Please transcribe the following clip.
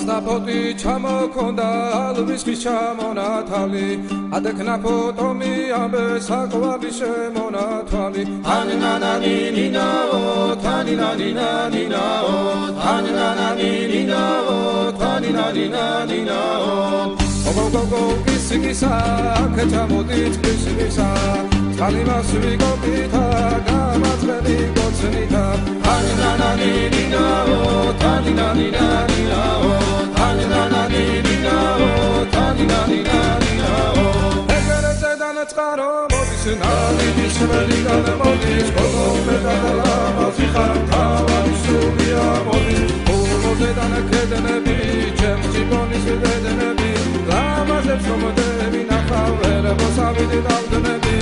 ასტაფოტი ჩამოქონდა ალვის ხის ჩამონათალი ადექნა ფოტომი ამბე საყვარლი შემონათვალი თანინანანინინაო თანინანინანინაო თანინანანინინაო თანინანინანინაო გოგოგოგო კისკისა ქეჩამოდით კისკისა წყალიმასვი გოგითა გამაწყენი გოცნითა თანინანანინინაო თანინანინანინაო თანინანანინინაო თანინანინანინაო ეგერზე დანაწყარო მოდის ნალიდის ველიდან მოდის გოგომე დადალამაზი ხარ თავარი სულია მოდის ულოზე დანაკედნები ჩემ ჯიბონის დედნები ლამაზებს მომდები ნახავ ვერ მოსავიდი დავდნები